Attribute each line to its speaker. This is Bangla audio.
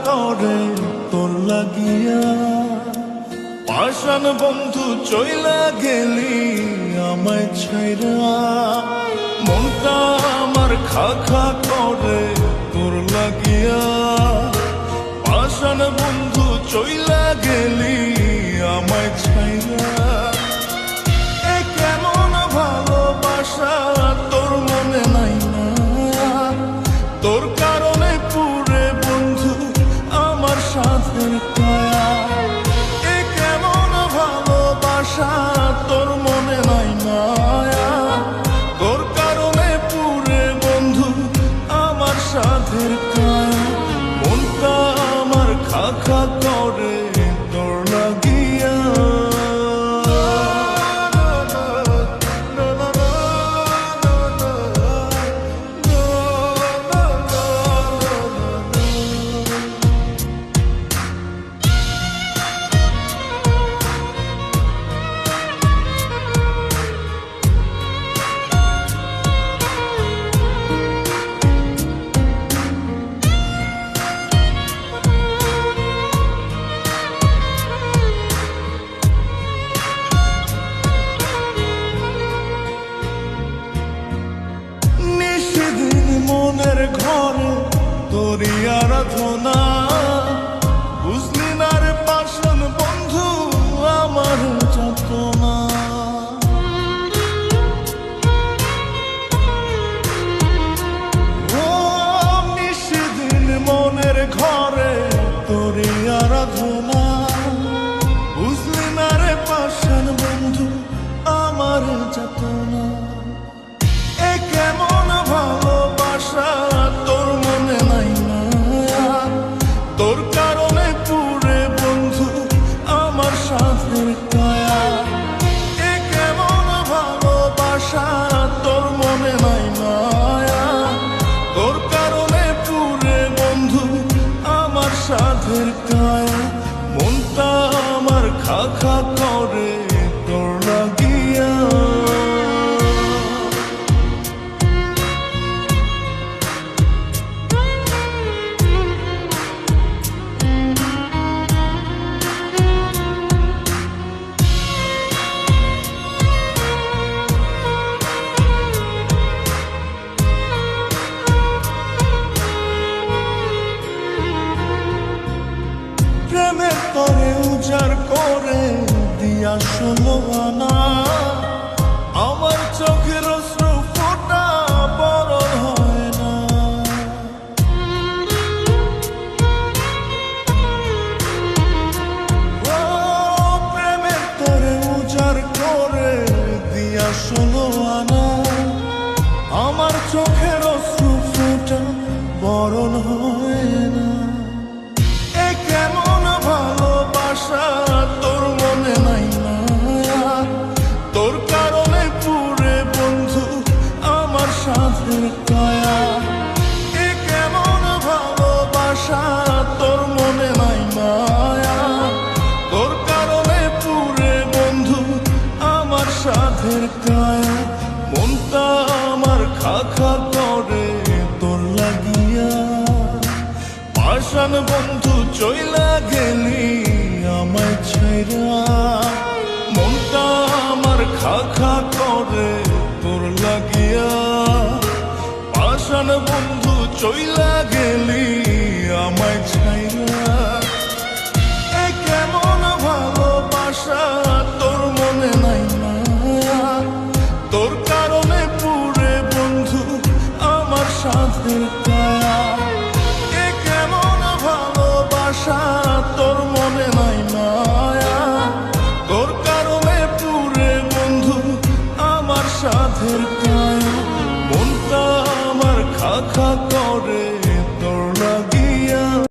Speaker 1: করে তোর লাগিয়া। পাষাণ বন্ধু চইলা গেলি আমায় ছাইরা, মনটা আমার খা খা করে তোর লাগিয়া। পাষাণ বন্ধু চইলা গেলি আমায় ছাইরা। এ কেমন ভালোবাসা তোর মনে নাই না? তোর কারণে পুরে বন্ধু আমার সাথের কায়া। এ কেমন ভালোবাসা তোর মনে নাই না? তোর কারণে পুরে বন্ধু আমার সাথের কায়া। মনটা আমার খা খা করে তোর লাগিয়া। মনের ঘরে তোরই আরাধনা, বুঝলি না রে পাষাণ বন্ধু আমার যাতনা। ও নিশিদিন মনের ঘরে তোরই আরাধনা, বুঝলি না রে পাষাণ বন্ধু আমার যাতনা। এ কেমন ভালোবাসা তোর মনে নাই না? তোর কারণে পুরে বন্ধু আমার সাথের কায়া। এ কেমন ভালোবাসা তোর মনে নাই না? তোর কারণে পুরে বন্ধু আমার সাথের কায়া। মনটা আমার খা খা করে তোর লাগিয়া। প্রেমের তরে উজাড় করে দিয়া 16 আনা, আমার চোখের অশ্রু ফোঁটা বড় হয় না। ও প্রেমের তরে উজাড় করে দিয়া 16 আনা, আমার চোখের অশ্রু ফোঁটা বড় হয় না। কেমন ভালোবাসা তোর মনে নাই না? তোর কারণে পুরে বন্ধু আমার সাথের কায়া। এ কেমন ভালোবাসা তোর মনে নাই না? তোর কারণে পুরে বন্ধু আমার সাথের কায়া। মনটা আমার খা খা করে তোর লাগিয়া। পাষাণ বন্ধু চইলা গেলি আমায় ছাইরা, মনটা আমার খা খা করে তোর লাগিয়া। পাষাণ বন্ধু চইলা গেলি